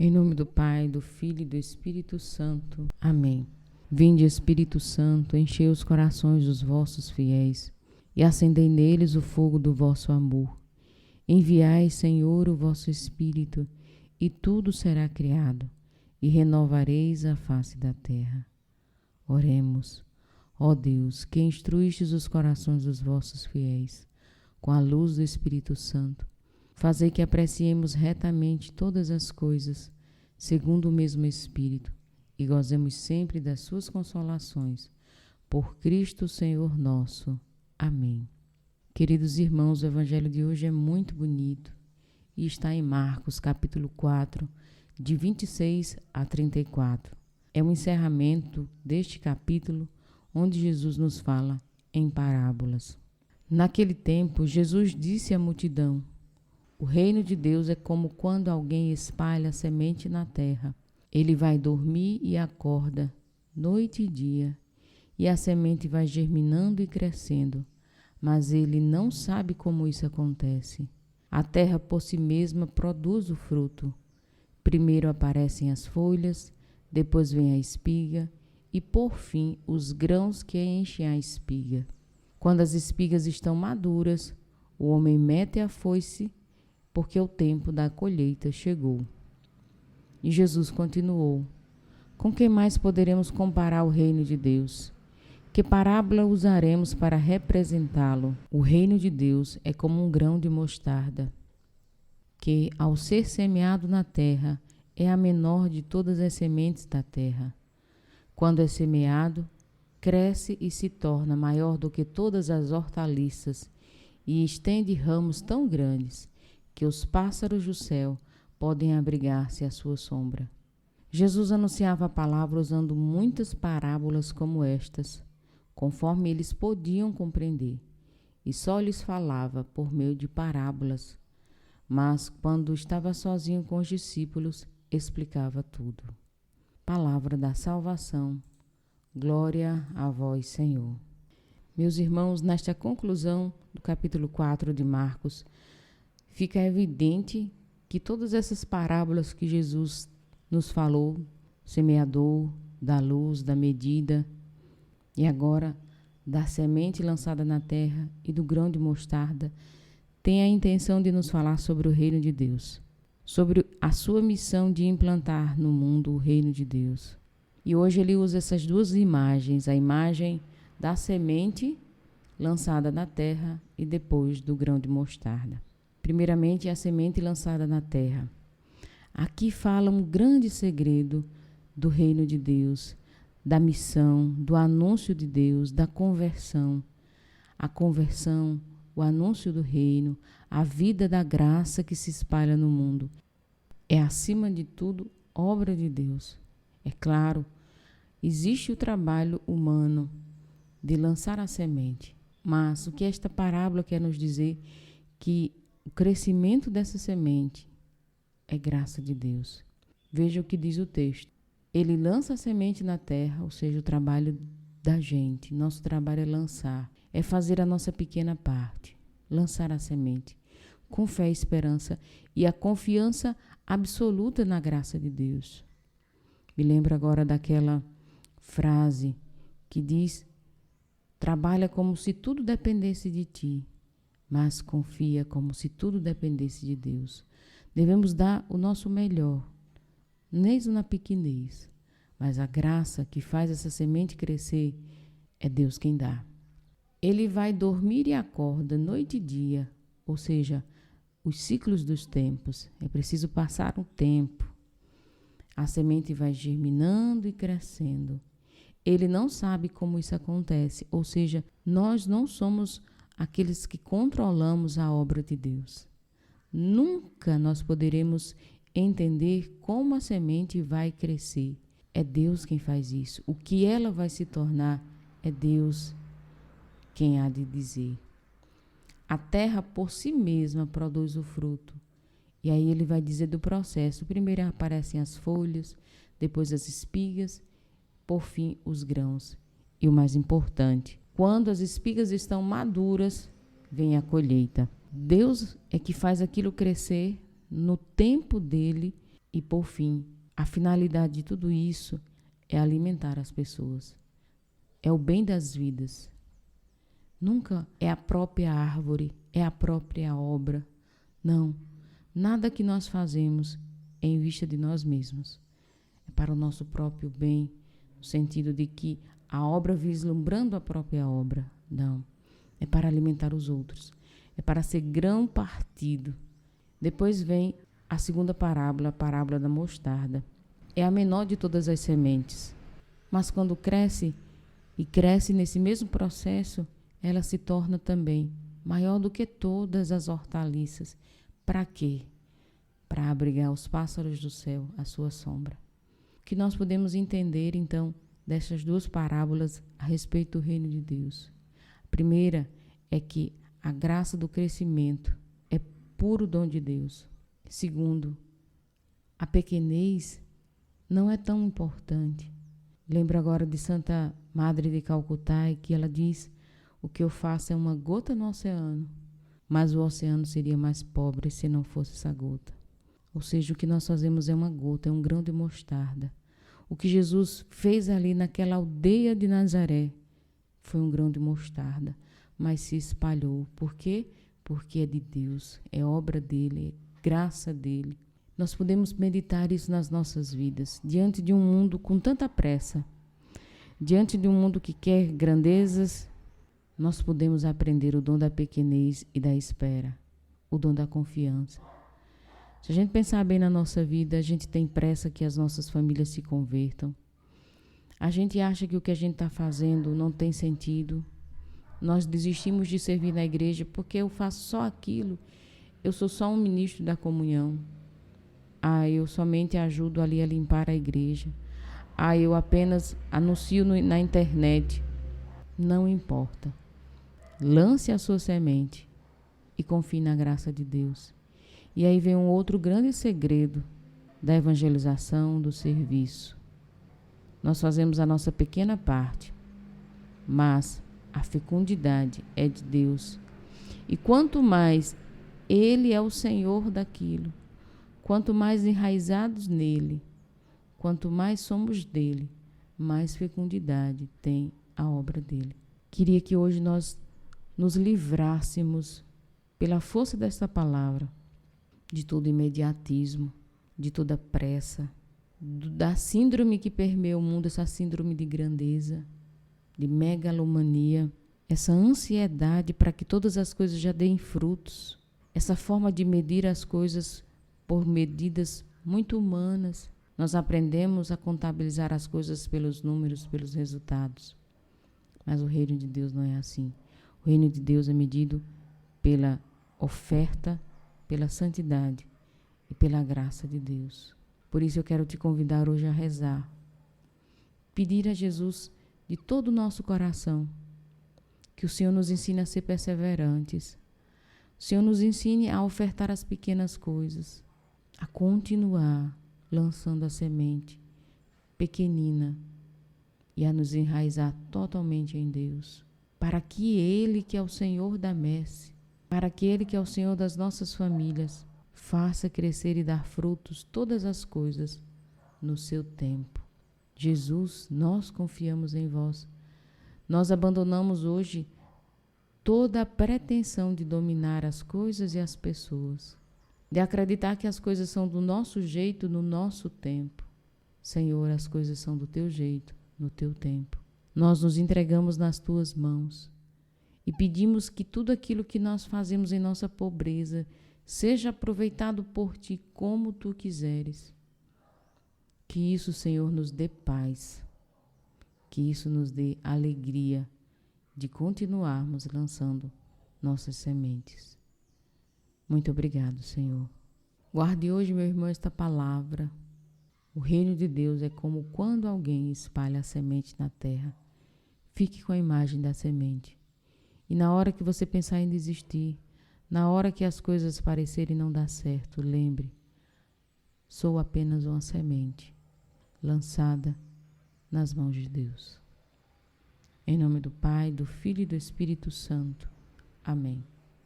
Em nome do Pai, do Filho e do Espírito Santo. Amém. Vinde, Espírito Santo, enchei os corações dos vossos fiéis e acendei neles o fogo do vosso amor. Enviai, Senhor, o vosso Espírito, e tudo será criado, e renovareis a face da terra. Oremos. Ó Deus, que instruístes os corações dos vossos fiéis, com a luz do Espírito Santo, fazei que apreciemos retamente todas as coisas, segundo o mesmo Espírito, e gozemos sempre das suas consolações. Por Cristo Senhor nosso. Amém. Queridos irmãos, o Evangelho de hoje é muito bonito e está em Marcos, capítulo 4, de 26 a 34. É o encerramento deste capítulo, onde Jesus nos fala em parábolas. Naquele tempo, Jesus disse à multidão: o reino de Deus é como quando alguém espalha semente na terra. Ele vai dormir e acorda, noite e dia, e a semente vai germinando e crescendo, mas ele não sabe como isso acontece. A terra por si mesma produz o fruto. Primeiro aparecem as folhas, depois vem a espiga e, por fim, os grãos que enchem a espiga. Quando as espigas estão maduras, o homem mete a foice, porque o tempo da colheita chegou. E Jesus continuou: com que mais poderemos comparar o reino de Deus? Que parábola usaremos para representá-lo? O reino de Deus é como um grão de mostarda, que, ao ser semeado na terra, é a menor de todas as sementes da terra. Quando é semeado, cresce e se torna maior do que todas as hortaliças e estende ramos tão grandes que os pássaros do céu podem abrigar-se à sua sombra. Jesus anunciava a palavra usando muitas parábolas como estas, conforme eles podiam compreender, e só lhes falava por meio de parábolas. Mas, quando estava sozinho com os discípulos, explicava tudo. Palavra da salvação. Glória a vós, Senhor. Meus irmãos, nesta conclusão do capítulo 4 de Marcos, fica evidente que todas essas parábolas que Jesus nos falou, semeador, da luz, da medida, e agora da semente lançada na terra e do grão de mostarda, tem a intenção de nos falar sobre o reino de Deus, sobre a sua missão de implantar no mundo o reino de Deus. E hoje ele usa essas duas imagens, a imagem da semente lançada na terra e depois do grão de mostarda. Primeiramente, a semente lançada na terra. Aqui fala um grande segredo do reino de Deus, da missão, do anúncio de Deus, da conversão. A conversão, o anúncio do reino, a vida da graça que se espalha no mundo. É, acima de tudo, obra de Deus. É claro, existe o trabalho humano de lançar a semente, mas o que esta parábola quer nos dizer que o crescimento dessa semente é graça de Deus. Veja o que diz o texto. Ele lança a semente na terra, ou seja, o trabalho da gente. Nosso trabalho é lançar, é fazer a nossa pequena parte, lançar a semente, com fé e esperança e a confiança absoluta na graça de Deus. Me lembro agora daquela frase que diz: trabalha como se tudo dependesse de ti, mas confia como se tudo dependesse de Deus. Devemos dar o nosso melhor, mesmo na pequenez, mas a graça que faz essa semente crescer é Deus quem dá. Ele vai dormir e acorda noite e dia, ou seja, os ciclos dos tempos. É preciso passar um tempo. A semente vai germinando e crescendo. Ele não sabe como isso acontece, ou seja, nós não somos aqueles que controlamos a obra de Deus. Nunca nós poderemos entender como a semente vai crescer. É Deus quem faz isso. O que ela vai se tornar é Deus quem há de dizer. A terra por si mesma produz o fruto. E aí ele vai dizer do processo. Primeiro aparecem as folhas, depois as espigas, por fim os grãos. E o mais importante, quando as espigas estão maduras, vem a colheita. Deus é que faz aquilo crescer no tempo dele E, por fim, a finalidade de tudo isso é alimentar as pessoas. É o bem das vidas. Nunca é a própria árvore, é a própria obra. Não, nada que nós fazemos é em vista de nós mesmos. É para o nosso próprio bem, no sentido de que a obra vislumbrando a própria obra. Não, é para alimentar os outros. É para ser grão partido. Depois vem a segunda parábola, a parábola da mostarda. É a menor de todas as sementes. Mas quando cresce, e cresce nesse mesmo processo, ela se torna também maior do que todas as hortaliças. Para quê? Para abrigar os pássaros do céu, à sua sombra. O que nós podemos entender, então, dessas duas parábolas a respeito do reino de Deus? A primeira é que a graça do crescimento é puro dom de Deus. Segundo, a pequenez não é tão importante. Lembro agora de Santa Madre de Calcutá, que ela diz: o que eu faço é uma gota no oceano, mas o oceano seria mais pobre se não fosse essa gota. Ou seja, o que nós fazemos é uma gota, é um grão de mostarda. O que Jesus fez ali naquela aldeia de Nazaré foi um grão de mostarda, mas se espalhou. Por quê? Porque é de Deus, é obra dele, é graça dele. Nós podemos meditar isso nas nossas vidas, diante de um mundo com tanta pressa, diante de um mundo que quer grandezas. Nós podemos aprender o dom da pequenez e da espera, o dom da confiança. Se a gente pensar bem na nossa vida, a gente tem pressa que as nossas famílias se convertam. A gente acha que o que a gente está fazendo não tem sentido. Nós desistimos de servir na igreja porque eu faço só aquilo. Eu sou só um ministro da comunhão. Eu somente ajudo ali a limpar a igreja. Eu apenas anuncio na internet. Não importa. Lance a sua semente e confie na graça de Deus. E aí vem um outro grande segredo da evangelização, do serviço. Nós fazemos a nossa pequena parte, mas a fecundidade é de Deus. E quanto mais Ele é o Senhor daquilo, quanto mais enraizados nele, quanto mais somos dele, mais fecundidade tem a obra dele. Queria que hoje nós nos livrássemos, pela força desta palavra, de todo imediatismo, de toda pressa, da síndrome que permeia o mundo, essa síndrome de grandeza, de megalomania, essa ansiedade para que todas as coisas já deem frutos, essa forma de medir as coisas por medidas muito humanas. Nós aprendemos a contabilizar as coisas pelos números, pelos resultados. Mas o reino de Deus não é assim. O reino de Deus é medido pela oferta, pela santidade e pela graça de Deus. Por isso eu quero te convidar hoje a rezar. Pedir a Jesus de todo o nosso coração que o Senhor nos ensine a ser perseverantes. O Senhor nos ensine a ofertar as pequenas coisas, a continuar lançando a semente pequenina e a nos enraizar totalmente em Deus, para que Ele, que é o Senhor da messe, para que Ele, que é o Senhor das nossas famílias, faça crescer e dar frutos todas as coisas no seu tempo. Jesus, nós confiamos em vós. Nós abandonamos hoje toda a pretensão de dominar as coisas e as pessoas, de acreditar que as coisas são do nosso jeito, no nosso tempo. Senhor, as coisas são do teu jeito, no teu tempo. Nós nos entregamos nas tuas mãos e pedimos que tudo aquilo que nós fazemos em nossa pobreza seja aproveitado por ti como tu quiseres. Que isso, Senhor, nos dê paz, que isso nos dê alegria de continuarmos lançando nossas sementes. Muito obrigado, Senhor. Guarde hoje, meu irmão, esta palavra. O reino de Deus é como quando alguém espalha a semente na terra. Fique com a imagem da semente. E na hora que você pensar em desistir, na hora que as coisas parecerem não dar certo, lembre, sou apenas uma semente lançada nas mãos de Deus. Em nome do Pai, do Filho e do Espírito Santo. Amém.